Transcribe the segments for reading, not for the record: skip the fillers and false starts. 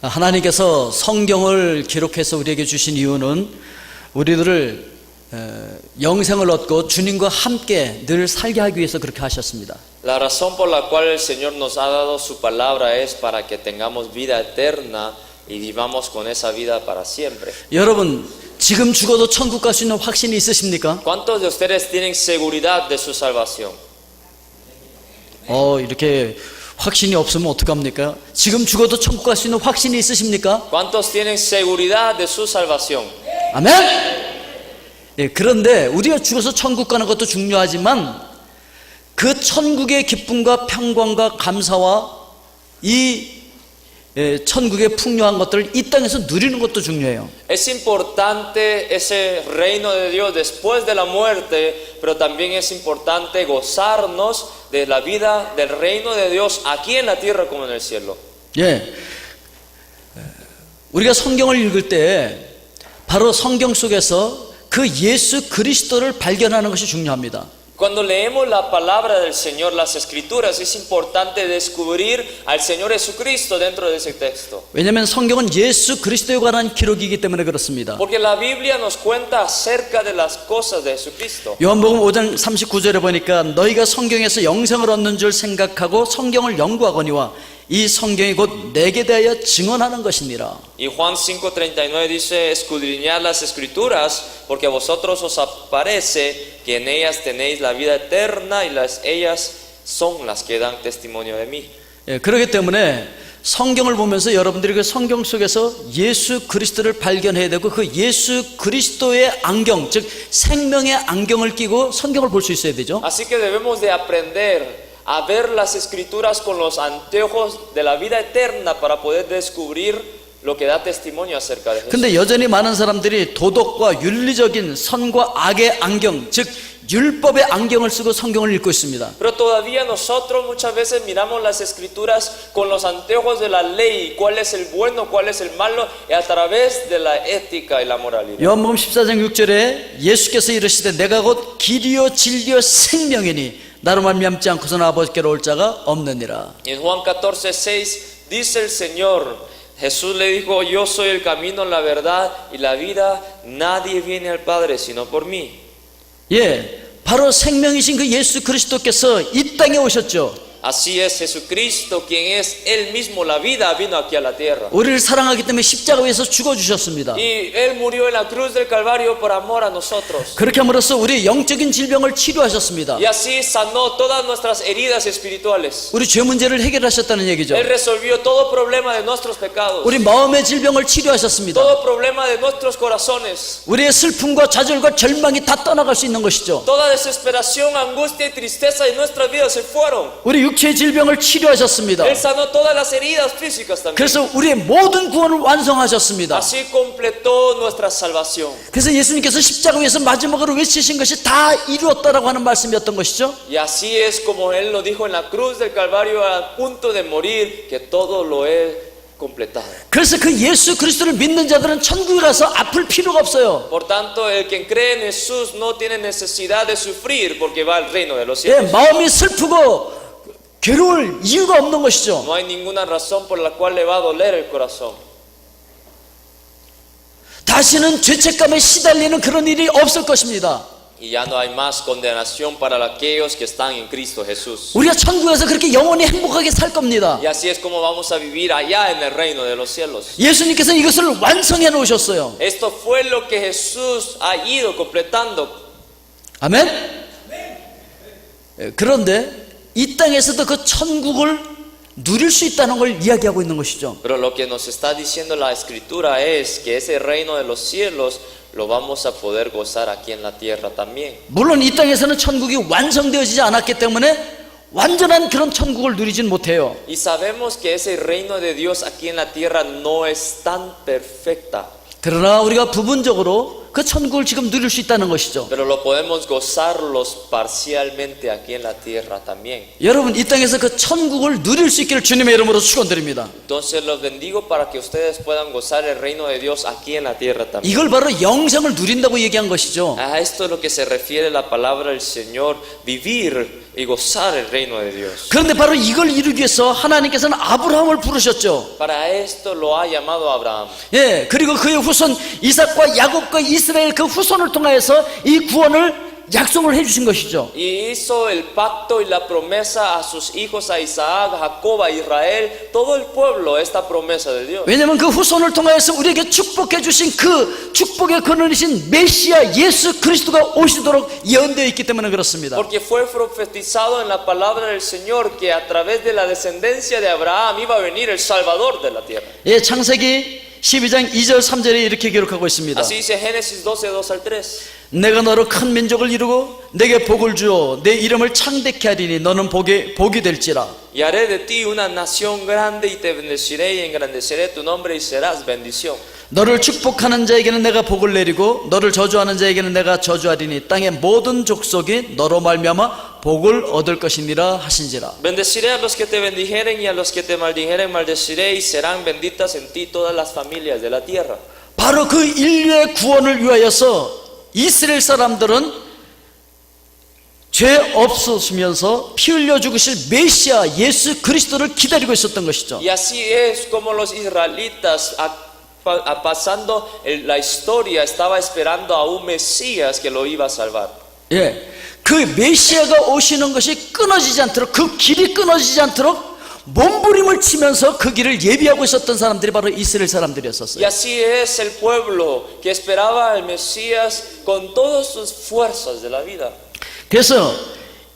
하나님께서 성경을 기록해서 우리에게 주신 이유는 우리들을 영생을 얻고 주님과 함께 늘 살게 하기 위해서 그렇게 하셨습니다. La razón por la cual el Señor nos ha dado su palabra es para que tengamos vida eterna y vivamos con esa vida para siempre. 여러분, 지금 죽어도 천국 갈 수 있는 확신이 있으십니까? ¿Cuántos de ustedes tienen seguridad de su salvación? 이렇게 확신이 없으면 어떡합니까? 지금 죽어도 천국 갈 수 있는 확신이 있으십니까? ¿Cuántos tienen seguridad de su salvación? 아멘! 예, 그런데 우리가 죽어서 천국 가는 것도 중요하지만 그 천국의 기쁨과 평강과 감사와 이 천국의 풍요한 것들을 이 땅에서 누리는 것도 중요해요. Es importante ese reino de Dios después de la muerte, pero también es importante gozarnos de la vida del reino de Dios aquí en la tierra como en el cielo. 예, 우리가 성경을 읽을 때 바로 성경 속에서 그 예수 그리스도를 발견하는 것이 중요합니다. Cuando leemos la palabra del Señor, las escrituras, es importante descubrir al Señor Jesucristo dentro de ese texto. 왜냐하면 성경은 예수 그리스도에 관한 기록이기 때문에 그렇습니다. Porque la Biblia nos cuenta acerca de las cosas de Jesucristo. 요한복음 5장 39절에 보니까 너희가 성경에서 영생을 얻는 줄 생각하고 성경을 연구하거니와 이 성경이 곧 내게 대하여 증언하는 것이니라. Y Juan 5:39 dice, escudriñad las escrituras, porque a vosotros os aparece que en ellas tenéis la vida eterna y ellas son las que dan testimonio de mí. 예, 그렇기 때문에 성경을 보면서 여러분들이 그 성경 속에서 예수 그리스도를 발견해야 되고 그 예수 그리스도의 안경, 즉 생명의 안경을 끼고 성경을 볼 수 있어야 되죠. Así que debemos de aprender a ver las escrituras con los anteojos de la vida eterna para poder descubrir lo que da testimonio acerca de Jesús. 근데 여전히 많은 사람들이 도덕과 윤리적인 선과 악의 안경, 즉 율법의 안경을 쓰고 성경을 읽고 있습니다. Pero todavía nosotros muchas veces miramos las escrituras con los anteojos de la ley, cuál es el bueno, cuál es el malo, y a través de la ética y la moralidad. 요한복음 14장 6절에 예수께서 이르시되 내가 곧 길이요 진리요 생명이니 나로 말미암지 않고서는 아버지께로 올 자가 없느니라. En Juan 14:6 dice el Señor, Jesús le dijo, yo soy el camino, la verdad y la vida, nadie viene al Padre sino por mí. 예, 바로 생명이신 그 예수 그리스도께서 이 땅에 오셨죠. Así es, Jesucristo, quien es Él mismo la vida, vino aquí a la tierra. 우리를 사랑하기 때문에 십자가 위에서 죽어주셨습니다. Y Él murió en la cruz del Calvario por amor a nosotros. 그렇게 함으로써 우리 영적인 질병을 치료하셨습니다. Y así sanó todas nuestras heridas espirituales. 우리 죄 문제를 해결하셨다는 얘기죠. Él resolvió todo problema de nuestros pecados. 우리 마음의 질병을 치료하셨습니다. Todo problema de nuestros corazones. 우리의 슬픔과 좌절과 절망이 다 떠나갈 수 있는 것이죠. Toda desesperación, angustia y tristeza de nuestras vidas se fueron. 우리 육체의 질병을 치료하셨습니다. Él sanó todas las heridas físicas también. 그래서 우리의 모든 구원을 완성하셨습니다. Así completó nuestra salvación. 그래서 예수님께서 십자가 위에서 마지막으로 외치신 것이 다 이루었다라고 하는 말씀이었던 것이죠. Y así es como Él lo dijo en la cruz del Calvario a punto de morir, que todo lo he completado. 그래서 그 예수 그리스도를 믿는 자들은 천국에 가서 아플 필요가 없어요. Por tanto, el que cree en Jesús no tiene necesidad de sufrir porque va al reino de los 예, cielos. 마음이 슬프고 괴로울 이유가 없는 것이죠. No hay ninguna razón por la cual le va a doler el corazón. 다시는 죄책감에 시달리는 그런 일이 없을 것입니다. Y ya no hay más condenación para aquellos que están en Cristo Jesús. 우리가 천국에서 그렇게 영원히 행복하게 살 겁니다. Y así es como vamos a vivir allá en el reino de los cielos. 예수님께서 이것을 완성해 놓으셨어요. Esto fue lo que Jesús ha ido completando. 아멘? 그런데 이 땅에서도 그 천국을 누릴 수 있다는 걸 이야기하고 있는 것이죠. Pero lo que nos está diciendo la Escritura es que ese reino de los cielos lo vamos a poder gozar aquí en la tierra también. 물론 이 땅에서는 천국이 완성되어지지 않았기 때문에 완전한 그런 천국을 누리진 못해요. Y sabemos que ese reino de Dios aquí en la tierra no es tan perfecta. 그러나 우리가 부분적으로 그 천국을 지금 누릴 수 있다는 것이죠. Pero lo podemos gozarlos parcialmente aquí en la tierra también. 여러분 이 땅에서 그 천국을 누릴 수 있기를 주님의 이름으로 축원드립니다. Entonces los bendigo para que ustedes puedan gozar el reino de Dios aquí en la tierra también. 이걸 바로 영생을 누린다고 얘기한 것이죠. A esto es lo que se refiere la palabra del Señor, vivir y gozar el reino de Dios. 그런데 바로 이걸 이루기 위해서 하나님께서는 아브라함을 부르셨죠. Para esto lo ha llamado Abraham. 예, 그리고 그의 후손 이삭과 야곱과 이스라엘 그 후손을 통하여서 이 구원을 약속을 해주신 것이죠. Y hizo el pacto y la promesa a sus hijos, a Isaac, a Jacob, a Israel, todo el pueblo, esta promesa de Dios. 왜냐하면 그 후손을 통하여서 우리에게 축복해 주신 그 축복의 근원이신 메시아 예수 그리스도가 오시도록 예언되어 있기 때문에 그렇습니다. Porque fue profetizado en la palabra del Señor que a través de la descendencia de Abraham iba a venir el Salvador de la tierra. 예, 창세기 12장 2절 3절에 이렇게 기록하고 있습니다. Así dice Génesis 12, 2 al 3. 내가 너로 큰 민족을 이루고 내게 복을 주어 내 이름을 창대케 하리니 너는 복이 될지라. Y haré de ti una nación grande y te bendeciré y engrandeceré tu nombre y serás bendición. 너를 축복하는 자에게는 내가 복을 내리고 너를 저주하는 자에게는 내가 저주하리니 땅의 모든 족속이 너로 말미암아 복을 얻을 것이니라 하신지라. Bendeciré a los que te bendijeren y a los que te maldijeren maldeciré y serán benditas en ti todas las familias de la tierra. 바로 그 인류의 구원을 위하여서 이스라엘 사람들은 죄 없으시면서 피 흘려 죽으실 메시아 예수 그리스도를 기다리고 있었던 것이죠. Y así es como los israelitas pasando la historia estaba esperando a un Mesías que lo iba a salvar. 예, 그 메시아가 오시는 것이 끊어지지 않도록 그 길이 끊어지지 않도록 몸부림을 치면서 그 길을 예비하고 있었던 사람들이 바로 이스라엘 사람들이었었어요. Y así es el pueblo que esperaba al Mesías con todas sus fuerzas de la vida. 그래서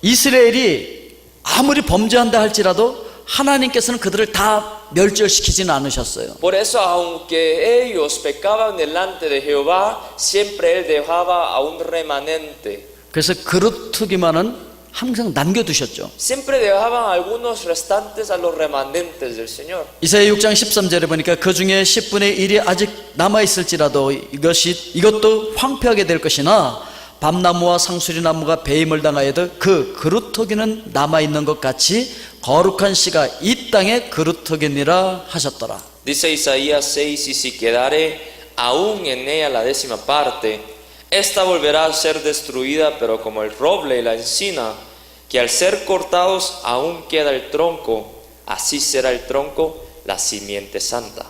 이스라엘이 아무리 범죄한다 할지라도 하나님께서는 그들을 다 멸절시키지는 않으셨어요. Por eso, aunque ellos pecaban delante de Jehová, siempre él dejaba a un remanente. 그래서 그루트기만은 항상 남겨두셨죠. Siempre dejaban algunos restantes a los remanentes del Señor. 이사야 6장 13절에 보니까 그 중에 10분의 1이 아직 남아있을지라도 이것도 황폐하게 될 것이나 밤나무와 상수리나무가 배임을 당하여도 그 그루터기는 남아있는 것 같이 거룩한 씨가 이 땅에 그루터기니라 하셨더라. Dice Isaías 6, y si quedare aún en ella la 10ª parte, esta volverá a ser destruida, pero como el roble y la encina, que al ser cortados aún queda el tronco, así será el tronco, la simiente santa.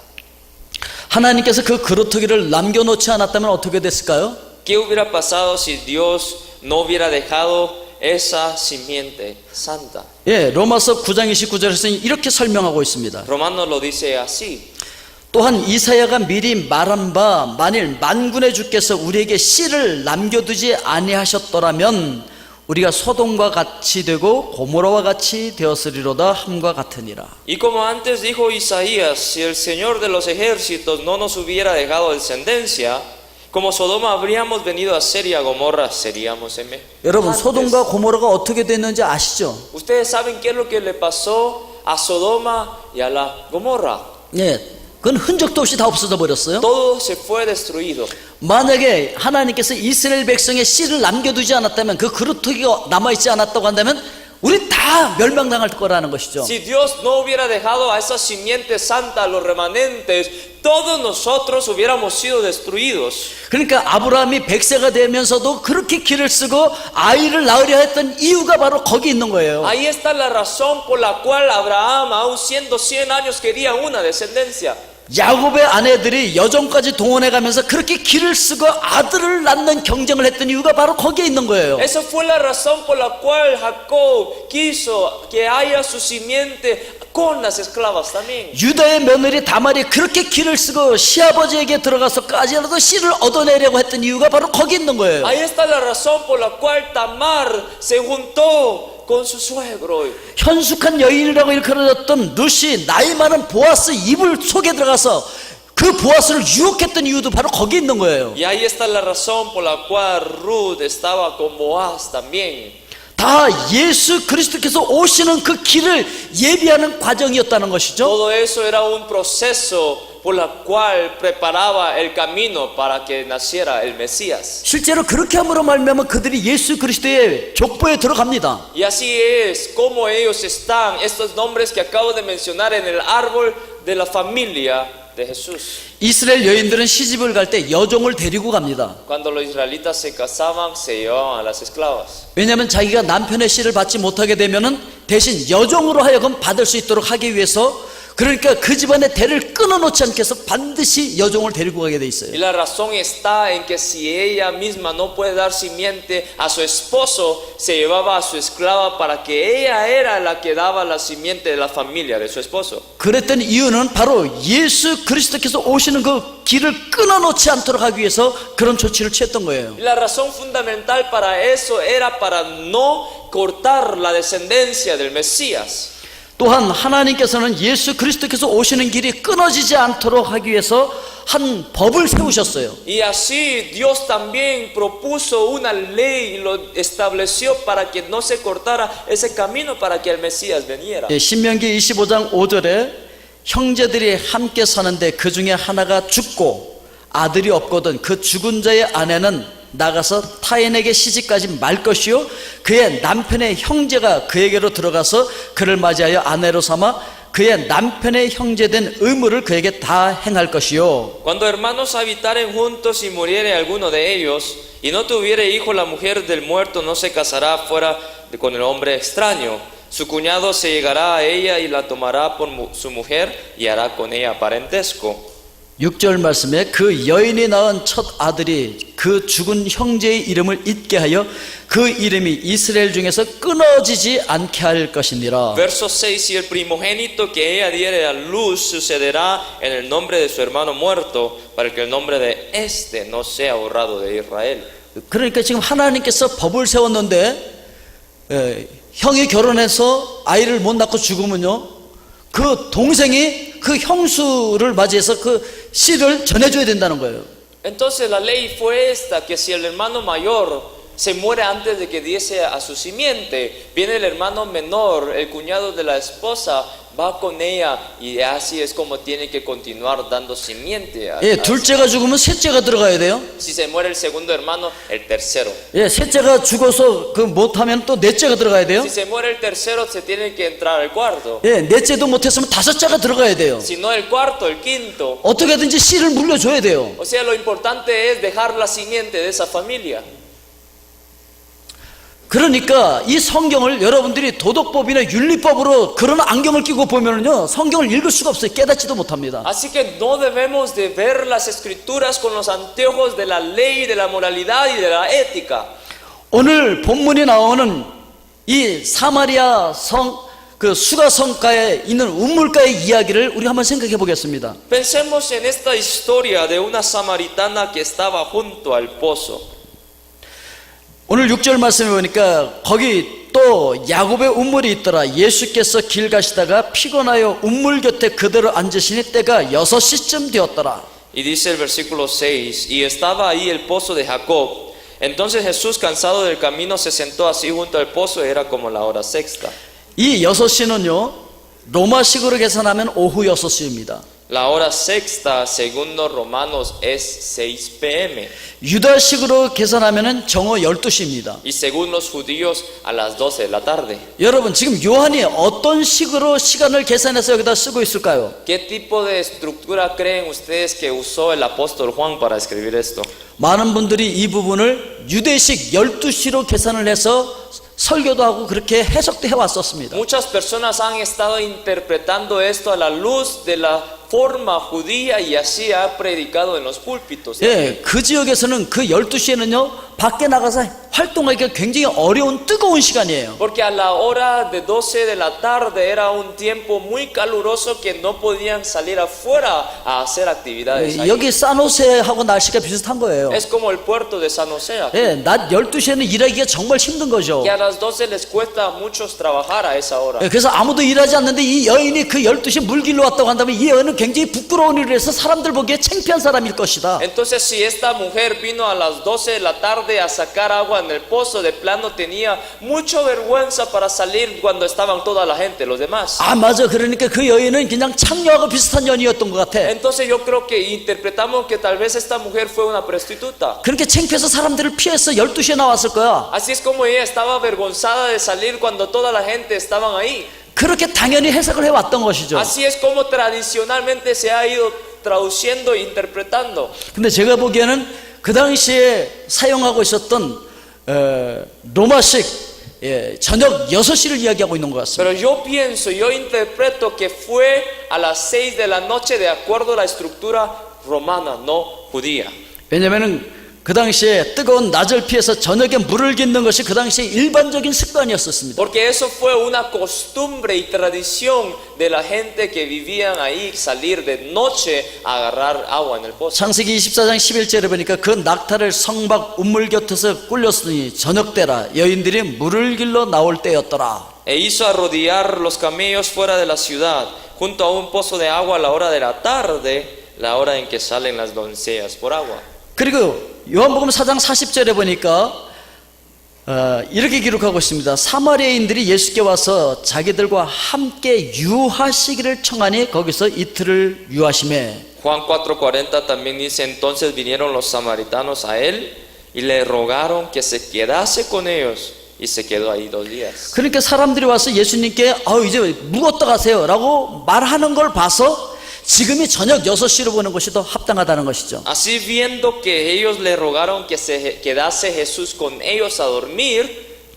하나님께서 그 그루터기를 남겨놓지 않았다면 어떻게 됐을까요? ¿Qué hubiera pasado si Dios no hubiera dejado esa simiente santa? 예, 로마서 9장 29절에서 이렇게 설명하고 있습니다. Romanos lo dice así. 또한 이사야가 미리 말한 바 만일 만군의 주께서 우리에게 씨를 남겨두지 아니하셨더라면 우리가 소돔과 같이 되고 고모라와 같이 되었으리로다 함과 같으니라. Y como antes dijo Isaías, si el Señor de los ejércitos no nos hubiera dejado descendencia, como Sodoma habríamos venido a ser y a Gomorra seríamos semejantes. 여러분 소돔과 고모라가 어떻게 됐는지 아시죠? Ustedes saben qué es lo que le pasó a Sodoma y a la Gomorra. 예, 그건 흔적도 없이 다 없어져 버렸어요. Todo se fue destruido. 만약에 하나님께서 이스라엘 백성의 씨를 남겨두지 않았다면 그 그루터기가 남아있지 않았다고 한다면 우리 다 멸망당할 거라는 것이죠. Si Dios no hubiera dejado a esa simiente santa, a los remanentes, todos nosotros hubiéramos sido destruidos. 그러니까 아브라함이 100세가 되면서도 그렇게 길을 쓰고 아이를 낳으려 했던 이유가 바로 거기 있는 거예요. Ahí está la razón por la cual Abraham, aún siendo 100 años, quería una descendencia. 야곱의 아내들이 여종까지 동원해 가면서 그렇게 길을 쓰고 아들을 낳는 경쟁을 했던 이유가 바로 거기에 있는 거예요. Esa fue la razón por la cual Jacob quiso que haya su simiente con las esclavas también. 유다의 며느리 다말이 그렇게 길을 쓰고 시아버지에게 들어가서까지라도 씨를 얻어내려고 했던 이유가 바로 거기 있는 거예요. Ahí está la razón por la cual Tamar se juntó con su suegro. 현숙한 여인이라고 일컬어졌던 룻이 나이 많은 보아스 이불 속에 들어가서 그 보아스를 유혹했던 이유도 바로 거기 있는 거예요. Y ahí está la razón por la cual Ruth estaba con Boaz también. 다 예수 그리스도께서 오시는 그 길을 예비하는 과정이었다는 것이죠. Todo eso era un proceso por la cual preparaba el camino para que naciera el Mesías. 실제로 그렇게 함으로 말미암아 그들이 예수 그리스도의 족보에 들어갑니다. Y así es como ellos están, estos nombres que acabo de mencionar en el árbol de la familia de Jesús. 이스라엘 여인들은 시집을 갈 때 여종을 데리고 갑니다. Cuando los israelitas se casaban, se llevaban a las esclavas. 왜냐하면 자기가 남편의 씨를 받지 못하게 되면은 대신 여종으로 하여금 받을 수 있도록 하기 위해서, 그러니까 그 집안의 대를 끊어놓지 않게 해서 반드시 여종을 데리고 가게 돼 있어요. Y la razón está en que si ella misma no puede dar simiente a su esposo, se llevaba a su esclava para que ella era la que daba la simiente de la familia de su esposo. 그랬던 이유는 바로 예수 그리스도께서 오시는 그 길을 끊어놓지 않도록 하기 위해서 그런 조치를 취했던 거예요. Y la razón fundamental para eso era para no cortar la descendencia del Mesías. 또한 하나님께서는 예수 그리스도께서 오시는 길이 끊어지지 않도록 하기 위해서 한 법을 세우셨어요. Y así Dios también propuso una ley y lo estableció para que no se cortara ese camino para que el Mesías viniera. 신명기 25장 5절에 형제들이 함께 사는데 그 중에 하나가 죽고 아들이 없거든 그 죽은 자의 아내는 나가서 타인에게 시집가지 말 것이요 그의 남편의 형제가 그에게로 들어가서 그를 맞이하여 아내로 삼아 그의 남편의 형제된 의무를 그에게 다 행할 것이요. Cuando hermanos habitaren juntos y muriere alguno de ellos y no tuviere hijo, la mujer del muerto no se casará fuera con el hombre extraño. Su cuñado se llegará a ella y la tomará por su mujer y hará con ella parentesco. 6절 말씀에 그 여인이 낳은 첫 아들이 그 죽은 형제의 이름을 잊게 하여 그 이름이 이스라엘 중에서 끊어지지 않게 할 것이니라. Verso 6: Y el primogénito que ella diere a luz sucederá en el nombre de su hermano muerto, para que el nombre de este no sea borrado de Israel. 그러니까 지금 하나님께서 법을 세웠는데 형이 결혼해서 아이를 못 낳고 죽으면요 그 동생이 그 형수를 맞이해서 그 씨를 전해줘야 된다는 거예요. Entonces la ley fue esta, que si el hermano mayor se muere antes de que diese a su simiente, viene el hermano menor, el cuñado de la esposa, va con ella y así es como tiene que continuar dando simiente a 둘째가 죽으면 셋째가 들어가야 돼요. si se muere el segundo hermano, el tercero. 셋째가 죽어서 그 못하면 또 넷째가 들어가야 돼요. Si se muere el tercero, se tiene que entrar al cuarto. 넷째도 못했으면 다섯째가 들어가야 돼요. Si no el cuarto, el quinto. 어떻게든지 씨를 물려줘야 돼요. O sea, lo importante es dejar la simiente de esa familia. 그러니까 이 성경을 여러분들이 도덕법이나 윤리법으로 그런 안경을 끼고 보면은요 성경을 읽을 수가 없어요. 깨닫지도 못합니다. Así que no debemos de ver las escrituras con los anteojos de la ley, de la moralidad y de la ética. 오늘 본문이 나오는 이 사마리아 그 수가성가에 있는 우물가의 이야기를 우리 한번 생각해 보겠습니다. Pensemos en esta historia de una samaritana que estaba junto al pozo. 오늘 6절 말씀에 보니까 거기 또 야곱의 우물이 있더라. 예수께서 길 가시다가 피곤하여 우물 곁에 그대로 앉으시니 때가 6시쯤 되었더라. Y dice el versículo 6: Y estaba ahí el pozo de Jacob. Entonces Jesús, cansado del camino, se sentó así junto al pozo. Era como la hora sexta. 이 6시는요 로마식으로 계산하면 오후 6시입니다. La hora sexta, según los romanos, es 6 p.m. 유다식으로 계산하면 정오 12시입니다. Y según los judíos, a las 12 de la tarde. 여러분 지금 요한이 어떤 식으로 시간을 계산해서 여기다 쓰고 있을까요? ¿Qué tipo de estructura creen ustedes que usó el apóstol Juan para escribir esto? 많은 분들이 이 부분을 유대식 12시로 계산을 해서 설교도 하고 그렇게 해석도 해왔었습니다. Muchas personas han estado interpretando esto a la luz de la forma judía y así ha predicado en los púlpitos. 그 지역에서는 그 12시에는요 밖에 나가서 활동하기가 굉장히 어려운 뜨거운 시간이에요. Porque a la hora de 12 de la tarde era un tiempo muy caluroso que no podían salir afuera a hacer actividades. ahí. 여기 산호세하고 날씨가 비슷한 거예요. Es como el puerto de San José. 낮 12시에는 일하기가 정말 힘든 거죠. Que a las 12 les cuesta a muchos trabajar a esa hora. 그래서 아무도 일하지 않는데 이 여인이 그 12시에 물길로 왔다고 한다면 이 여인은 굉장히 부끄러운 일을 해서 사람들 보기에 창피한 사람일 것이다. Entonces si esta mujer vino a las 12 de la tarde a sacar agua en el pozo, de plano tenía mucha vergüenza para salir cuando estaban toda la gente, los demás. 맞아. 그러니까 그 여인은 그냥 창녀하고 비슷한 여인이었던 것 같아. Entonces yo creo que interpretamos que tal vez esta mujer fue una prostituta. 그렇게 창피해서 사람들을 피해서 12시에 나왔을 거야. Así es como ella estaba avergonzada de salir cuando toda la gente estaban ahí. 그렇게 당연히 해석을 해왔던 것이죠. Así es como tradicionalmente se ha ido traduciendo e interpretando. 근데 제가 보기에는 그 당시에 사용하고 있었던 로마식 저녁 6시를 이야기하고 있는 것 같습니다. Pero yo pienso, yo interpreto que fue a las 6 de la noche de acuerdo a la estructura romana, no judía. 왜냐하면 그 당시에 뜨거운 낮을 피해서 저녁에 물을 깃는 것이 그 당시에 일반적인 습관이었었습니다. Porque eso fue una costumbre y tradición de la gente que vivían ahí, salir de noche a agarrar agua en el pozo. 창세기 24장 11절에 보니까 그 낙타를 성박 우물 곁에서 꿀렸으니 저녁 때라 여인들이 물을 길러 나올 때였더라. E hizo arrodillar los camellos fuera de la ciudad, junto a un pozo de agua a la hora de la tarde, la hora en que salen las doncellas por agua. 그리고 요한복음 4장 40절에 보니까 이렇게 기록하고 있습니다. 사마리아인들이 예수께 와서 자기들과 함께 유하시기를 청하니 거기서 이틀을 유하시매. Juan 4:40 también dice, entonces vinieron los samaritanos a él y le rogaron que se quedase con ellos y se quedó ahí 2 días. 그러니까 사람들이 와서 예수님께 이제 묵었다 가세요 라고 말하는 걸 봐서 지금이 저녁 6시로 보는 것이 더 합당하다는 것이죠. Así viendo que ellos le rogaron que se quedase Jesús con ellos a dormir,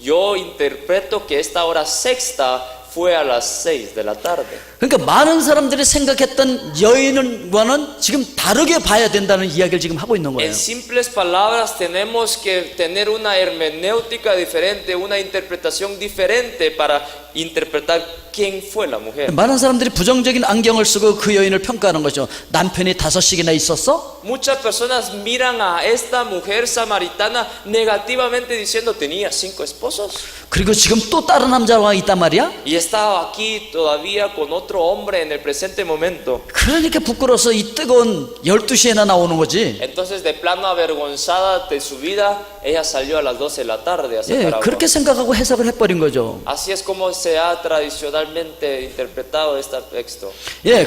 yo interpreto que esta hora sexta fue a las 6 de la tarde. 그러니까 많은 사람들이 생각했던 여인과는 지금 다르게 봐야 된다는 이야기를 지금 하고 있는 거예요. En simples palabras tenemos que tener una hermenéutica diferente, una interpretación diferente para interpretar quién fue la mujer. 많은 사람들이 부정적인 안경을 쓰고 그 여인을 평가하는 거죠. 남편이 5씩이나 있었어? Muchas personas miran a esta mujer samaritana negativamente diciendo tenía 5 esposos 그리고 지금 또 다른 남자와 있단 말이야? y estaba aquí todavía con otro hombre en el presente momento. 그러니까 부끄러워서 이 뜨거운 12시에나 나오는 거지. Entonces de plano avergonzada de su vida, ella salió a las 12 de la tarde a sacar agua. 그렇게 생각하고 해석을 해버린 거죠. Así es como se ha tradicionalmente interpretado este texto.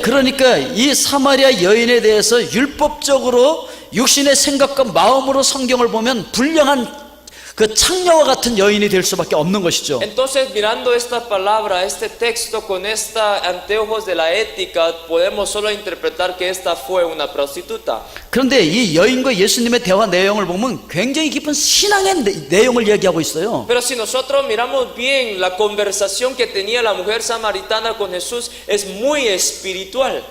그러니까 이 사마리아 여인에 대해서 율법적으로 육신의 생각과 마음으로 성경을 보면 불량한 그 창녀와 같은 여인이 될 수밖에 없는 것이죠. Entonces, mirando esta palabra, este texto con esta anteojos de la ética, podemos solo interpretar que esta fue una prostituta. 그런데 이 여인과 예수님의 대화 내용을 보면 굉장히 깊은 신앙의 내용을 이야기하고 있어요. Pero si nosotros miramos bien la conversación que tenía la mujer samaritana con Jesús, es muy espiritual.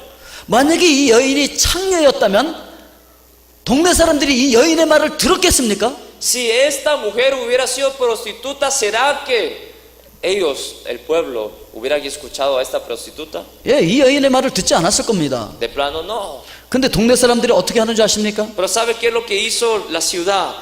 만약에 이 여인이 창녀였다면 동네 사람들이 이 여인의 말을 들었겠습니까? Si esta mujer hubiera sido prostituta, ¿será que ellos, el pueblo, hubieran escuchado a esta prostituta? 이 여인의 말을 듣지 않았을 겁니다. De plano no. 근데 동네 사람들이 어떻게 하는 줄 아십니까? Pero ¿sabe qué es lo que hizo la ciudad?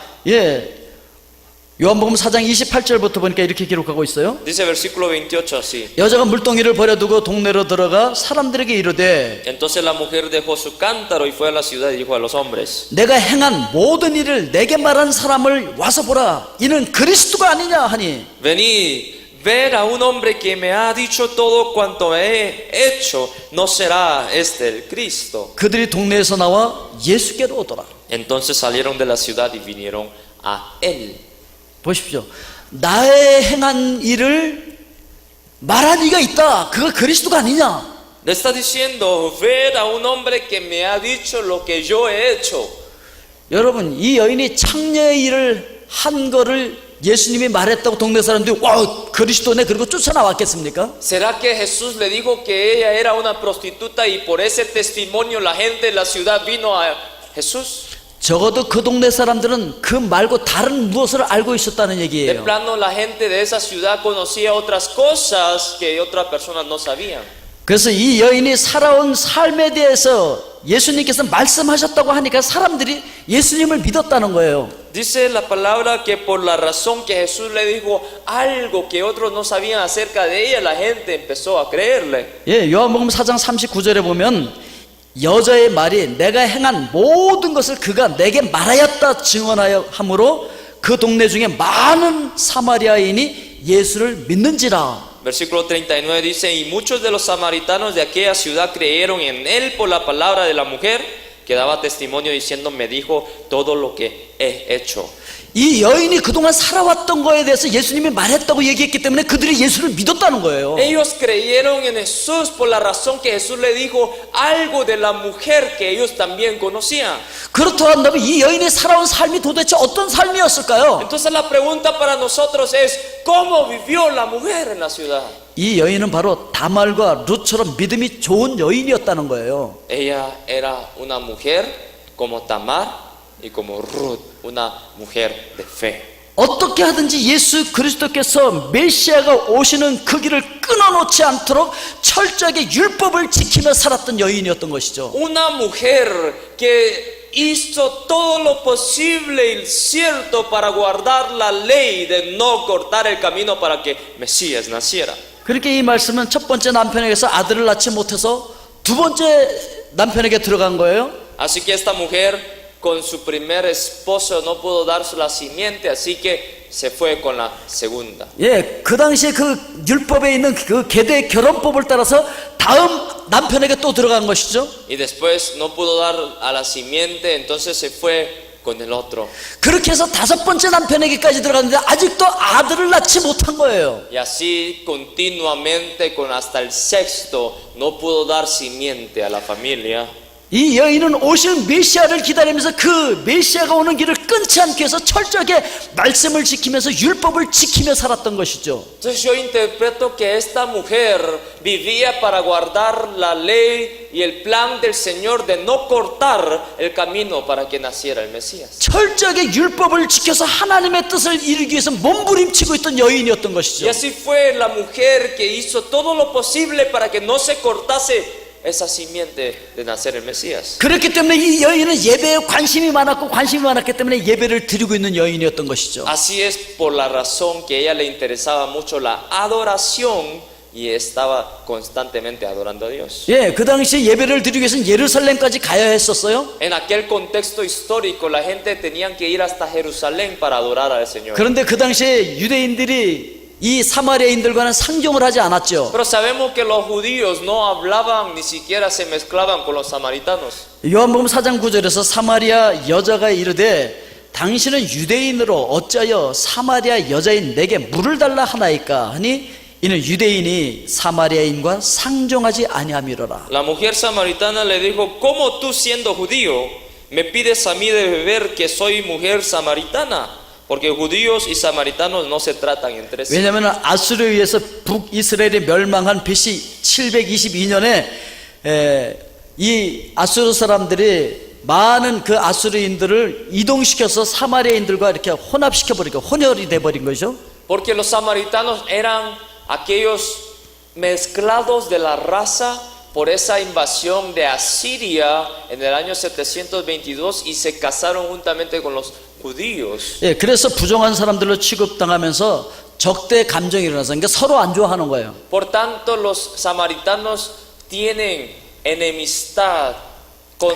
요한복음 4장 28절부터 보니까 이렇게 기록하고 있어요. Dice versículo 28 así. 여자가 물동이를 버려두고 동네로 들어가 사람들에게 이르되 Entonces la mujer dejó su cántaro y fue a la ciudad y dijo a los hombres: 내가 행한 모든 일을 내게 말한 사람을 와서 보라. 이는 그리스도가 아니냐 하니 Venid, ver a un hombre que me ha dicho todo cuanto he hecho, ¿no será este el Cristo? 그들이 동네에서 나와 예수께로 오더라. Entonces salieron de la ciudad y vinieron a él. 보십시오. 나의 행한 일을 말한 이가 있다. 그거 그리스도가 아니냐? Le está diciendo, ver a un hombre que me ha dicho lo que yo he hecho. 여러분, 이 여인이 창녀의 일을 한 거를 예수님이 말했다고 동네 사람들이 와 그리스도네 그리고 쫓아나왔겠습니까? ¿Será que Jesús le dijo que ella era una prostituta y por ese testimonio la gente de la ciudad vino a Jesús? 적어도 그 동네 사람들은 그 말고 다른 무엇을 알고 있었다는 De 얘기예요. plano la gente de esa ciudad conocía otras cosas que otras personas no sabían. 그래서 이 여인이 살아온 삶에 대해서 예수님께서 말씀하셨다고 하니까 사람들이 예수님을 믿었다는 거예요. Dice la palabra que por la razón que Jesús le dijo algo que otros no sabían acerca de ella, la gente empezó a creerle. 요한복음 4장 39절에 보면 여자의 말이 내가 행한 모든 것을 그가 내게 말하였다 증언하여 함으로 그 동네 중에 많은 사마리아인이 예수를 믿는지라. Versículo 39 dice, y muchos de los samaritanos de aquella ciudad creyeron en él por la palabra de la mujer que daba testimonio diciendo, me dijo todo lo que he hecho. 이 여인이 그동안 살아왔던 거에 대해서 예수님이 말했다고 얘기했기 때문에 그들이 예수를 믿었다는 거예요. Ellos creyeron en Jesús por la razón que Jesús le dijo algo de la mujer que ellos también conocían. 그렇다 한다면 이 여인이 살아온 삶이 도대체 어떤 삶이었을까요? Entonces la pregunta para nosotros es, ¿cómo vivió la mujer en la ciudad? 이 여인은 바로 다말과 룻처럼 믿음이 좋은 여인이었다는 거예요. Ella era una mujer como Tamar y como Ruth, una mujer de fe. 어떻게 하든지 예수 그리스도께서 메시아가 오시는 그 길을 끊어놓지 않도록 철저하게 율법을 지키며 살았던 여인이었던 것이죠. Una mujer que hizo todo lo posible y cierto para guardar la ley de no cortar el camino para que Mesías naciera. 그렇게 이 말씀은 첫 번째 남편에게서 아들을 낳지 못해서 두 번째 남편에게 들어간 거예요. Así que esta mujer con su primer esposo no pudo dar la simiente, así que se fue con la segunda. 예, 그 당시에 그 율법에 있는 그 계대 결혼법을 따라서 다음 남편에게 또 들어간 것이죠. Y después no pudo dar a la simiente, entonces se fue con el otro. 그렇게 해서 다섯 번째 남편에게까지 들어갔는데 아직도 아들을 낳지 못한 거예요. Y así continuamente con hasta el sexto no pudo dar simiente a la familia. 이 여인은 오실 메시아를 기다리면서 그 메시아가 오는 길을 끊지 않기 위해서 철저하게 말씀을 지키면서 율법을 지키며 살았던 것이죠. Entonces yo interpreto que esta mujer vivía para guardar la ley y el plan del Señor de no cortar el camino para que naciera el Mesías. 철저하게 율법을 지켜서 하나님의 뜻을 이루기 위해서 몸부림치고 있던 여인이었던 Y 것이죠. así fue la mujer que hizo todo lo posible para que no se cortase esa simiente de nacer el Mesías. 그렇기 때문에 이 여인은 예배에 관심이 많았기 때문에 예배를 드리고 있는 여인이었던 것이죠. Así es por la razón que a ella le interesaba mucho la adoración y estaba constantemente adorando a Dios. 예, 그 당시에 예배를 드리기 위해서는 예루살렘까지 가야 했었어요. En aquel contexto histórico la gente tenía que ir hasta Jerusalén para adorar al Señor. 그런데 그 당시에 유대인들이 이 사마리아인들과는 상종을 하지 않았죠. Pero sabemos que los judíos no hablaban ni siquiera se mezclaban con los samaritanos. 요한복음 4장 9절에서 사마리아 여자가 이르되 당신은 유대인으로 어찌하여 사마리아 여자인 내게 물을 달라 하나이까 하니 이는 유대인이 사마리아인과 상종하지 아니함이로라. La mujer samaritana le dijo, ¿cómo tú siendo judío me pides a mí de beber que soy mujer samaritana? Porque judíos y samaritanos no se tratan entre sí. 왜냐하면 아수르에 의해서 북이스라엘이 멸망한 BC 722년에 이 아수르 사람들이 많은 그 아수르인들을 이동시켜서 사마리아인들과 이렇게 혼합시켜버리고 혼혈이 돼버린 거죠. Porque los samaritanos eran aquellos mezclados de la raza por esa invasión de Asiria en el año 722 y se casaron juntamente con los judíos. 예, 그래서 부정한 사람들로 취급당하면서 적대 감정이 일어나서 그러니까 서로 안 좋아하는 거예요. Por tanto, los samaritanos tienen enemistad con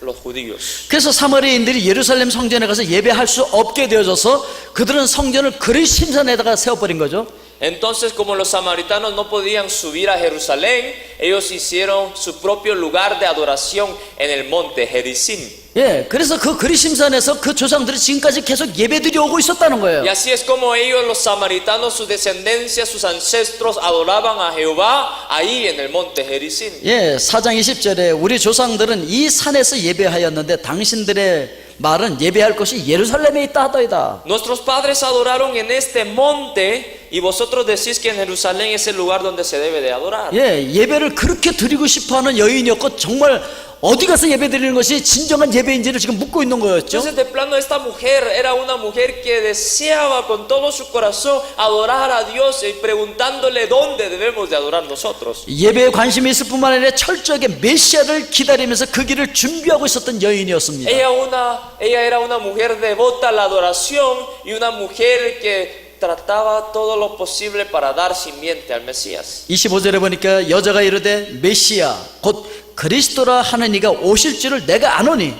los judíos. 그래서 사마리아인들이 예루살렘 성전에 가서 예배할 수 없게 되어져서 그들은 성전을 그리 심산에다가 세워버린 거죠. Entonces, como los samaritanos no podían subir a Jerusalén, ellos hicieron su propio lugar de adoración en el monte Gerizim. 예, 그래서 그 그리심산에서 그 조상들이 지금까지 계속 예배드리 오고 있었다는 거예요. Y así es como ellos, los samaritanos, su descendencia, sus ancestros adoraban a Jehová ahí en el monte Gerizim. 예, 4장 20절에 우리 조상들은 이 산에서 예배하였는데 당신들의 말은 예배할 것이 예루살렘에 있다 하더이다. Nuestros padres adoraron en este monte y vosotros decís que en Jerusalén es el lugar donde se debe de adorar. 예, 예배를 그렇게 드리고 싶어하는 여인이었고 정말 어디 가서 예배 드리는 것이 진정한 예배인지를 지금 묻고 있는 거였죠. Entonces, de plano, esta mujer era una mujer que deseaba con todo su corazón adorar a Dios y preguntándole dónde debemos de adorar nosotros. 예배에 관심이 있을 뿐만 아니라 철저하게 메시아를 기다리면서 그 길을 준비하고 있었던 여인이었습니다. Ella era una mujer devota a la adoración y una mujer que trataba todo lo posible para dar simiente al Mesías. 25절에 보니까 여자가 이르되 메시아 곧 그리스도라 하는 이가 오실 줄을 내가 아노니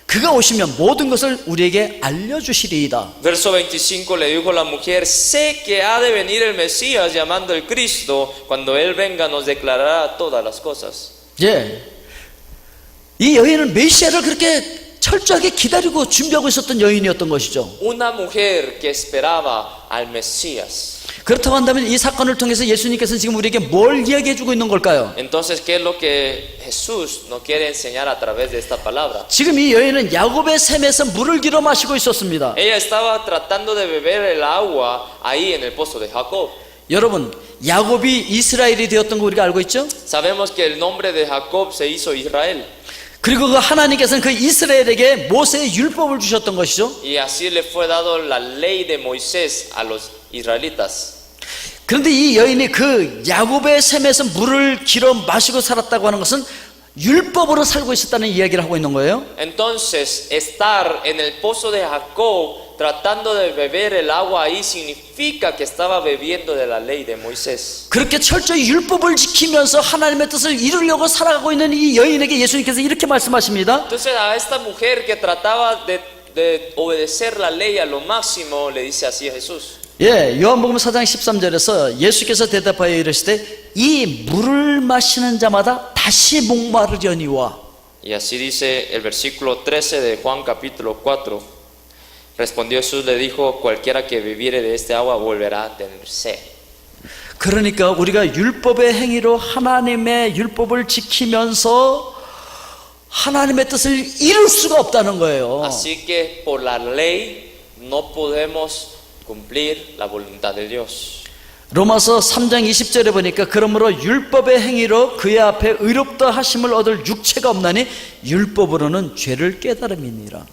그가 오시면 모든 것을 우리에게 알려주시리이다. Verso 25 le dijo la mujer, sé que ha de venir el Mesías llamando el Cristo, cuando Él venga nos declarará todas las cosas. 예, 이 여인은 메시아를 그렇게 철저하게 기다리고 준비하고 있었던 여인이었던 것이죠. Una mujer que esperaba al Mesías. 그렇다고 한다면 이 사건을 통해서 예수님께서는 지금 우리에게 뭘 이야기해 주고 있는 걸까요? Entonces, ¿qué es lo que Jesús nos quiere enseñar a través de esta palabra? 지금 이 여인은 야곱의 샘에서 물을 길어 마시고 있었습니다. Ella estaba tratando de beber el agua ahí en el pozo de Jacob. 여러분, 야곱이 이스라엘이 되었던 거 우리가 알고 있죠? Sabemos que el nombre de Jacob se hizo Israel. 그리고 그 하나님께서는 그 이스라엘에게 모세의 율법을 주셨던 것이죠. Y así le fue dado la ley de Moisés a los israelitas. 그런데 이 여인이 그 야곱의 샘에서 물을 길어 마시고 살았다고 하는 것은 율법으로 살고 있었다는 이야기를 하고 있는 거예요. Entonces, estar en el pozo de Jacob tratando de beber el agua ahí significa que estaba bebiendo de la ley de Moisés. 그렇게 철저히 율법을 지키면서 하나님의 뜻을 이루려고 살아가고 있는 이 여인에게 예수님께서 이렇게 말씀하십니다. Entonces, a esta mujer que trataba de obedecer la ley a lo máximo, le dice así a Jesús. 예, 요한복음 4장 13절에서 예수께서 대답하여 이르시되 이 물을 마시는 자마다 다시 목마르려니와. Y así dice el versículo 13 de Juan capítulo 4. Respondió Jesús, le dijo, cualquiera que bebiere de este agua volverá a tener sed. 그러니까 우리가 율법의 행위로 하나님의 율법을 지키면서 하나님의 뜻을 이룰 수가 없다는 거예요. Así que por la ley no podemos cumplir la voluntad de Dios. 로마서 3장 20절에 보니까 그러므로 율법의 행위로 그의 앞에 의롭다 하심을 얻을 육체가 없나니 율법으로는 죄를 깨달음이니라.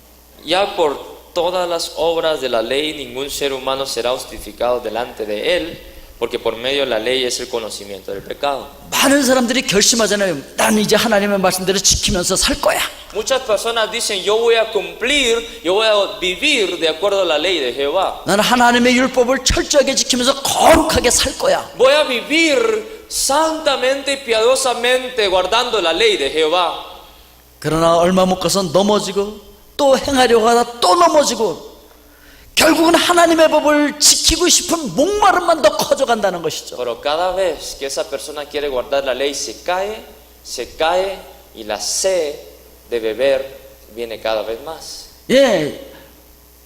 Ya por todas las obras de la ley ningún ser humano será justificado delante de él, porque por medio de la ley es el conocimiento del pecado. 많은 사람들이 결심하잖아요. 나는 이제 하나님의 말씀대로 지키면서 살 거야. Muchas personas dicen, yo voy a cumplir, yo voy a vivir de acuerdo a la ley de Jehová. 나는 하나님의 율법을 철저하게 지키면서 거룩하게 살 거야. Voy a vivir santamente y piadosamente guardando la ley de Jehová. 그러나 얼마 못 가서 넘어지고 또 행하려고 하다 또 넘어지고 결국은 하나님의 법을 지키고 싶은 목마름만 더 커져간다는 것이죠. Pero cada vez que esa persona quiere guardar la ley se cae y la sed de beber viene cada vez más. 예,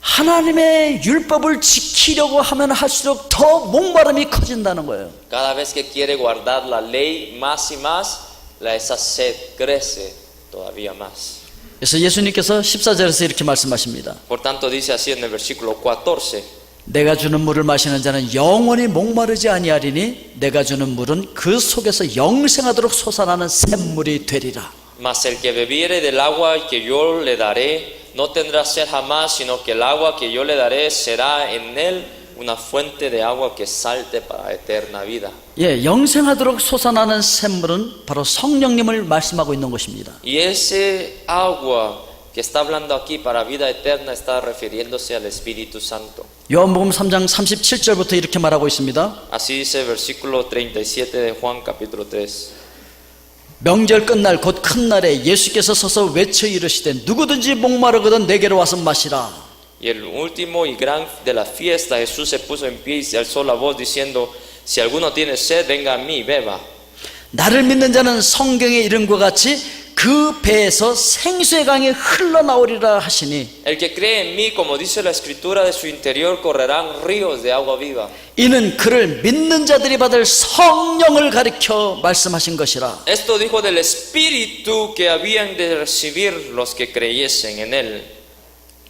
하나님의 율법을 지키려고 하면 할수록 더 목마름이 커진다는 거예요. Cada vez que quiere guardar la ley más y más, esa sed crece todavía más. 그래서 예수님께서 14절에서 이렇게 말씀하십니다. Por tanto dice así en el versículo 14. 내가 주는 물을 마시는 자는 영원히 목마르지 아니하리니 내가 주는 물은 그 속에서 영생하도록 솟아나는 샘물이 되리라. Mas el que bebiere del agua que yo le daré no tendrá sed jamás, sino que el agua que yo le daré será en él una fuente de agua que salte para eterna vida. 예, 영생하도록 솟아나는 샘물은 바로 성령님을 말씀하고 있는 것입니다. Y ese agua que está hablando aquí para vida eterna está refiriéndose al Espíritu Santo. 요한복음 3장 37절부터 이렇게 말하고 있습니다. Así dice el versículo 37 de Juan capítulo 3. 명절 끝날 곧 큰 날에 예수께서 서서 외쳐 이르시되 누구든지 목마르거든 내게로 와서 마시라. Y el último y gran de la fiesta, Jesús se puso en pie y se alzó la voz diciendo, si alguno tiene sed, venga a mí y beba. 나를 믿는 자는 성경에 이름과 같이 그 배에서 생수의 강이 흘러나오리라 하시니 El que cree en mí, como dice la escritura, de su interior correrán ríos de agua viva. 이는 그를 믿는 자들이 받을 성령을 가리켜 말씀하신 것이라. Esto dijo del Espíritu que habían de recibir los que creyesen en él.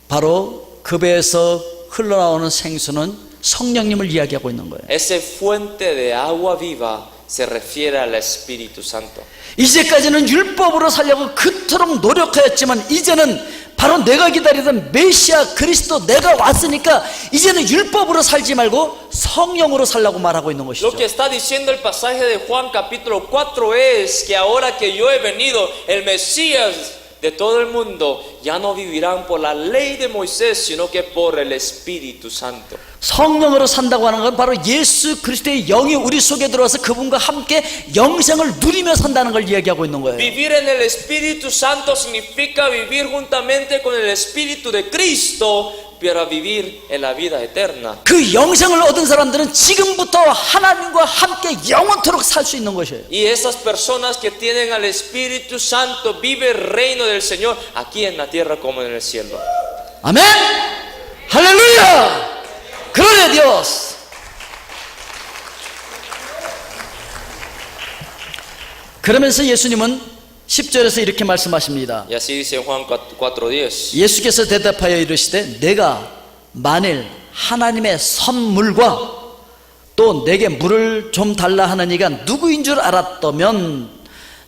바로 그 배에서 흘러나오는 생수는 성령님을 이야기하고 있는 거예요. Ese fuente de agua viva se refiere al Espíritu Santo. 이제까지는 율법으로 살려고 그토록 노력하였지만 이제는 바로 내가 기다리던 메시아 그리스도 내가 왔으니까 이제는 율법으로 살지 말고 성령으로 살라고 말하고 있는 것이죠. Lo que está diciendo el pasaje de Juan capítulo 4 es que ahora que yo he venido, el Mesías de todo el mundo ya no vivirán por la ley de Moisés, sino que por el Espíritu Santo. 성령으로 산다고 하는 건 바로 예수 그리스도의 영이 우리 속에 들어와서 그분과 함께 영생을 누리며 산다는 걸 이야기하고 있는 거예요. Vivir en el Espíritu Santo significa vivir juntamente con el Espíritu de Cristo, para vivir en la vida eterna. 그 영생을 얻은 사람들은 지금부터 하나님과 함께 영원토록 살 수 있는 것이에요. Y esas personas que tienen al Espíritu Santo vive el reino del Señor aquí en la tierra como en el cielo. 아멘! 할렐루야! 그러네 디오스. 그러면서 예수님은 10절에서 이렇게 말씀하십니다. Y así dice Juan 4:10. 예수께서 대답하여 이르시되 내가 만일 하나님의 선물과 또 내게 물을 좀 달라 하느니가 누구인 줄 알았다면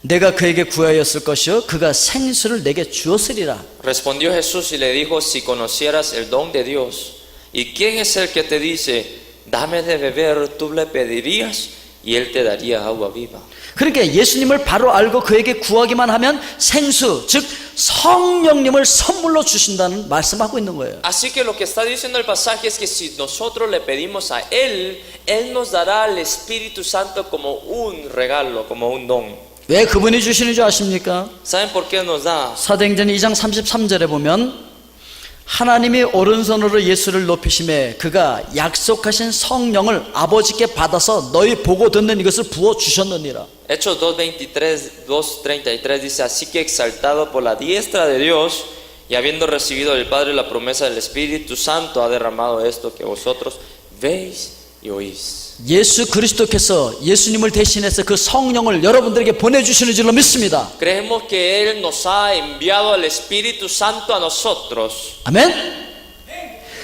내가 그에게 구하였을 것이요 그가 생수를 내게 주었으리라. Respondió Jesús y le dijo: si conocieras el don de Dios y quién es el que te dice dame de beber, tú le pedirías y él te daría agua viva. 그러니까 예수님을 바로 알고 그에게 구하기만 하면 생수, 즉 성령님을 선물로 주신다는 말씀하고 있는 거예요. Así que lo que está diciendo el pasaje es que si nosotros le pedimos a Él, Él nos dará el Espíritu Santo como un regalo, como un don. 왜 그분이 주시는 줄 아십니까? ¿Saben por qué nos da? 사도행전 2장 33절에 보면 하나님이 오른손으로 예수를 높이심에 그가 약속하신 성령을 아버지께 받아서 너희 보고 듣는 이것을 부어 주셨느니라. Hechos 2:33 dice: así que exaltado por la diestra de Dios y habiendo recibido del Padre la promesa del Espíritu Santo ha derramado esto que vosotros veis y oís. 예수 그리스도께서 예수님을 대신해서 그 성령을 여러분들에게 보내주시는 줄로 믿습니다. Creemos que Él nos ha enviado al Espíritu Santo a nosotros. 아멘.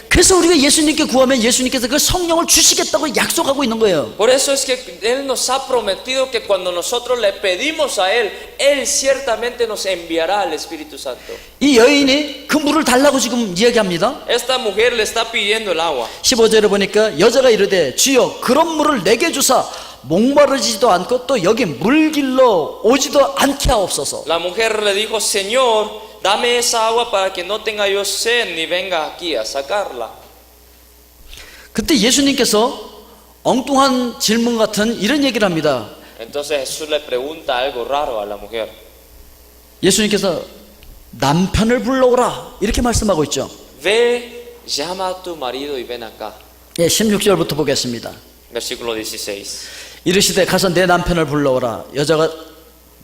그래서 우리가 예수님께 구하면 예수님께서 그 성령을 주시겠다고 약속하고 있는 거예요. Por eso es que Él nos ha prometido que cuando nosotros le pedimos a Él, Él ciertamente nos enviará al Espíritu Santo. 이 여인이 그 물을 달라고 지금 이야기합니다. Esta mujer le está pidiendo el agua. 15절에 보니까 여자가 이르되 주여 그런 물을 내게 주사 목마르지도 않고 또 여기 물길로 오지도 않게 하옵소서. La mujer le dijo: Señor, dame esa agua para que no tenga yo sed ni venga aquí a sacarla. 그때 예수님께서 엉뚱한 질문 같은 이런 얘기를 합니다. Entonces Jesús le pregunta algo raro a la mujer. 예수님께서 남편을 불러오라 이렇게 말씀하고 있죠. Ve, llama a tu marido y ven acá. 예, 16절부터 보겠습니다. Versículo 16. 이르시되 가서 내 남편을 불러오라.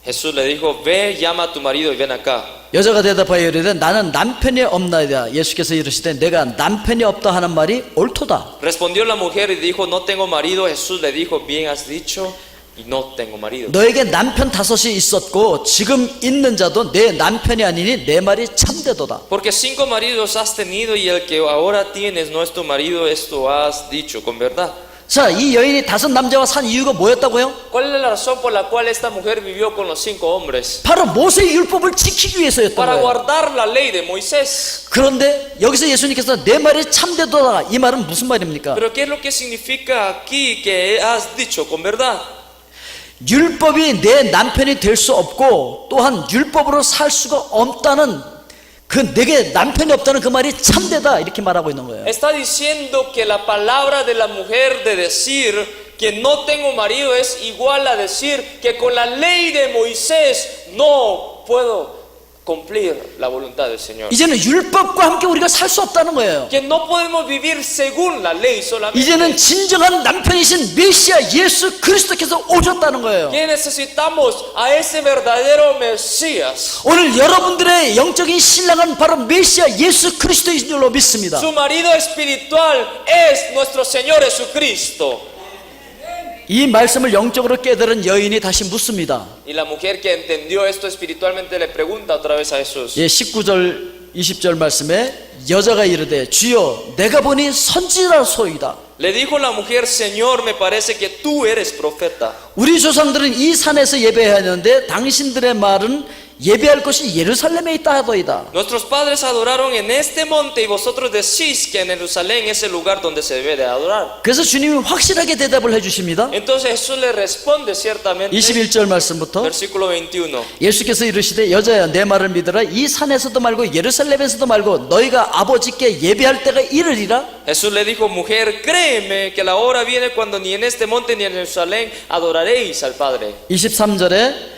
Jesús le dijo: Ve, llama a tu marido y ven acá. 여자가 대답하여 이르되 나는 남편이 없나이다. 예수께서 이르시되 내가 남편이 없다 하는 말이 옳도다. Respondió la mujer y dijo: No tengo marido. Jesús le dijo: Bien has dicho, y no tengo marido. 너에게 남편 5이 있었고 지금 있는 자도 내 남편이 아니니 내 말이 참되도다. Porque 5 maridos has tenido y el que ahora tienes no es tu marido, esto has dicho con verdad. 자, 이 여인이 5 남자와 산 이유가 뭐였다고요? ¿Cuál es la razón por la cual esta mujer vivió con los 5 hombres? 바로 모세의 율법을 지키기 위해서였던 Para 거예요. guardar la ley de Moisés. 그런데 여기서 예수님께서 내 말이 참되도다 이 말은 무슨 말입니까? Pero ¿qué es lo que significa aquí que has dicho con verdad? 율법이 내 남편이 될 수 없고 또한 율법으로 살 수가 없다는 그 내게 남편이 없다는 그 말이 참되다 이렇게 말하고 있는 거예요. Está diciendo que la palabra de la mujer de decir que no tengo marido es igual a decir que con la ley de Moisés no puedo cumplir la voluntad del Señor. 이제는 율법과 함께 우리가 살 수 없다는 거예요. Que no podemos vivir según la ley solamente. 이제는 진정한 남편이신 메시아 예수 그리스도께서 오셨다는 거예요. Que necesitamos a ese verdadero Mesías. 오늘 여러분들의 영적인 신랑은 바로 메시아 예수 그리스도인 줄로 믿습니다. Su marido espiritual es nuestro Señor Jesucristo. 이 말씀을 영적으로 깨달은 여인이 다시 묻습니다. Y la mujer que entendió esto espiritualmente le pregunta otra vez a Jesús. 예, 19절 20절 말씀에 여자가 이르되 주여 내가 보니 선지자소이다. Le dijo la mujer: Señor, me parece que tú eres profeta. 우리 조상들은 이 산에서 예배하였는데 당신들의 말은 예배할 것이 예루살렘에 있다 하더이다. Nuestros padres adoraron en este monte y vosotros decís que en Jerusalén es el lugar donde se debe de adorar. 그래서 주님이 확실하게 대답을 해주십니다. Entonces Jesús le responde ciertamente. 21절 말씀부터 Versículo 21. 예수께서 이르시되 여자야 내 말을 믿으라. 이 산에서도 말고 예루살렘에서도 말고 너희가 아버지께 예배할 때가 이르리라. Jesús le dijo: Mujer, créeme que la hora viene cuando ni en este monte ni en Jerusalén adoraréis al Padre. 23절에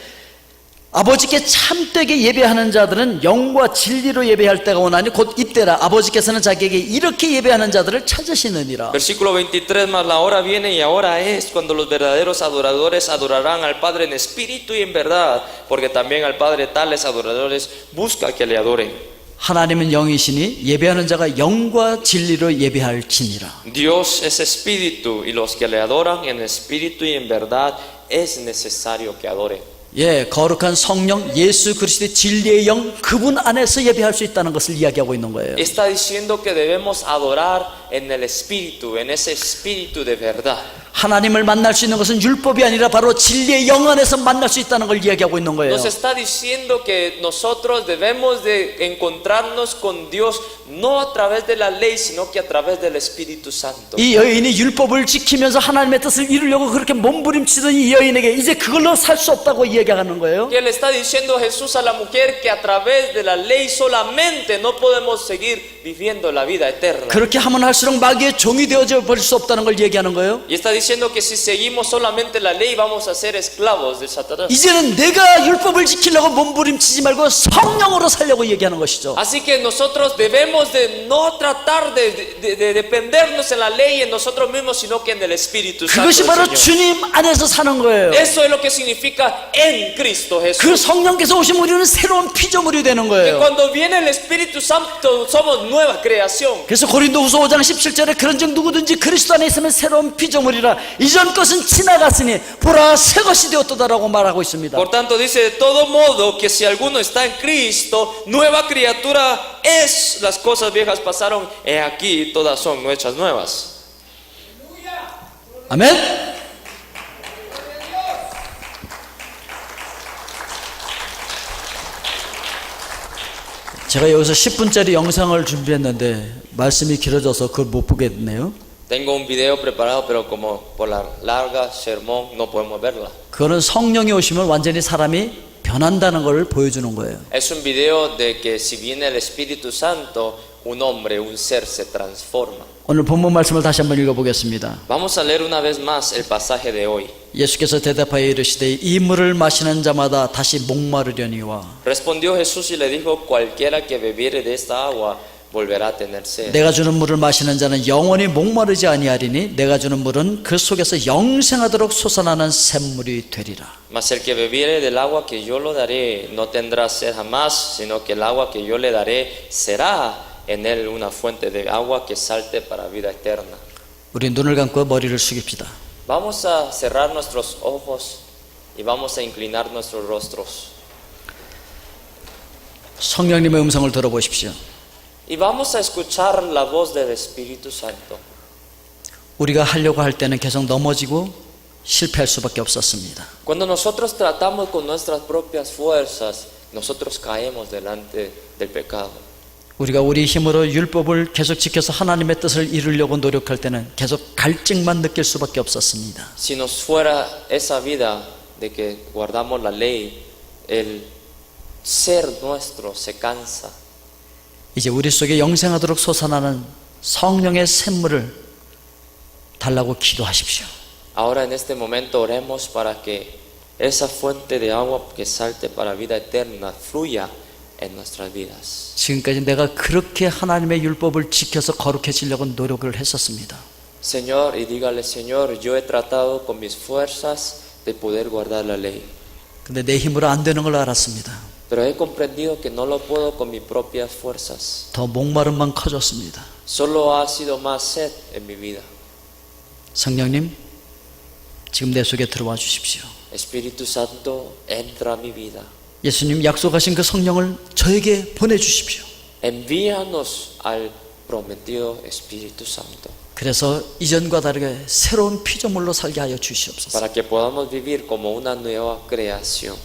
아버지께 참되게 예배하는 자들은 영과 진리로 예배할 때가 오나니 곧 이때라. 아버지께서는 자기에게 이렇게 예배하는 자들을 찾으시느니라. Versículo 23, mas la hora viene y ahora es cuando los verdaderos adoradores adorarán al Padre en espíritu y en verdad, porque también al Padre tales adoradores busca que le adoren. 하나님은 영이시니 예배하는 자가 영과 진리로 예배할지니라. Dios es espíritu y los que le adoran en espíritu y en verdad es necesario que adoren. 예, 거룩한 성령 예수 그리스도의 진리의 영 그분 안에서 예배할 수 있다는 것을 이야기하고 있는 거예요. Está diciendo que debemos adorar en el espíritu, en ese espíritu de verdad. 하나님을 만날 수 있는 것은 율법이 아니라 바로 진리의 영 안에서 만날 수 있다는 걸 이야기하고 있는 거예요. Nos está diciendo que nosotros debemos de encontrarnos con Dios no a través de la ley, sino que a través del Espíritu Santo. 이 여인이 율법을 지키면서 하나님의 뜻을 이루려고 그렇게 몸부림치던 이 여인에게 이제 그걸로 살 수 없다고 이야기하는 거예요. Que le está diciendo Jesús a la mujer que a través de la ley solamente no podemos seguir viviendo la vida eterna. 그렇게 하면 할수록 마귀의 종이 되어져 버릴 수 없다는 걸 얘기하는 거예요. Y está diciendo que si seguimos solamente la ley vamos a ser esclavos de Satanás. 이제는 내가 율법을 지키려고 몸부림치지 말고 성령으로 살려고 얘기하는 것이죠. Así que nosotros debemos de no tratar de dependernos en la ley en nosotros mismos, sino que en el Espíritu Santo 그것이 del 바로 Señor. 주님 안에서 사는 거예요. Eso es lo que significa en Cristo 그 Jesús. 성령께서 오시면 우리는 새로운 피조물이 되는 Que 거예요. cuando viene el Espíritu Santo somos nueva creación. 그래서 고린도후서 5장 17절에 그런즉 누구든지 그리스도 안에 있으면 새로운 피조물이라 이전 것은 지나갔으니 보라 새 것이 되었도다라고 말하고 있습니다. Por tanto dice de todo modo que si alguno está en Cristo, nueva criatura es. Las cosas viejas pasaron, he aquí todas son hechas nuevas. 아멘. 제가 여기서 10분짜리 영상을 준비했는데 말씀이 길어져서 그걸 못 보겠네요. Tengo un video preparado, pero como por la larga sermón no podemos verla. 그거는 성령이 오시면 완전히 사람이 변한다는 걸 보여주는 거예요. Es un video de que si viene el Espíritu Santo, un hombre, un ser se transforma. 오늘 본문 말씀을 다시 한번 읽어보겠습니다. Vamos a leer una vez más el pasaje de hoy. 예수께서 대답하여 이르시되 이 물을 마시는 자마다 다시 목마르려니와 Respondió Jesús y le dijo: cualquiera que bebiere de esta agua volverá a tener sed. 내가 주는 물을 마시는 자는 영원히 목마르지 아니하리니 내가 주는 물은 그 속에서 영생하도록 솟아나는 샘물이 되리라. Mas el que bebiere del agua que yo lo daré no tendrá sed jamás, sino que el agua que yo le daré será en él una fuente de agua que salte para vida eterna. 우리 눈을 감고 머리를 숙입시다. Vamos a cerrar nuestros ojos y vamos a inclinar nuestros rostros. 성령님의 음성을 들어보십시오. Y vamos a escuchar la voz del Espíritu Santo. 우리가 하려고 할 때는 계속 넘어지고 실패할 수밖에 없었습니다. Cuando nosotros tratamos con nuestras propias fuerzas, nosotros caemos delante del pecado. 우리가 우리 힘으로 율법을 계속 지켜서 하나님의 뜻을 이루려고 노력할 때는 계속 갈증만 느낄 수밖에 없었습니다. Si nos fuera esa vida de que guardamos la ley, el ser nuestro se cansa. 이제 우리 속에 영생하도록 솟아나는 성령의 샘물을 달라고 기도하십시오. Ahora en este momento oremos para que esa fuente de agua que salte para vida eterna fluya en nuestras vidas. 지금까지 내가 그렇게 하나님의 율법을 지켜서 거룩해지려고 노력을 했었습니다. Señor, y dígale: Señor, yo he tratado con mis fuerzas de poder guardar la ley, 근데 내 힘으로 안 되는 걸 알았습니다. pero he comprendido que no lo puedo con mis propias fuerzas. 더 목마름만 커졌습니다. Solo ha sido más sed en mi vida. 성령님, 지금 내 속에 들어와 주십시오. Espíritu Santo, entra a mi vida. 예수님 약속하신 그 성령을 저에게 보내주십시오. Envíanos al prometido Espíritu Santo, 그래서 이전과 다르게 새로운 피조물로 살게 하여 주시옵소서. para que podamos vivir como una nueva creación.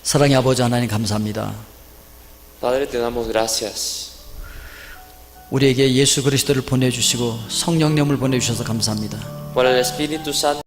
사랑의 아버지 하나님 감사합니다. Padre, te damos gracias. 우리에게 예수 그리스도를 보내주시고 성령님을 보내주셔서 감사합니다. Por el Espíritu Santo.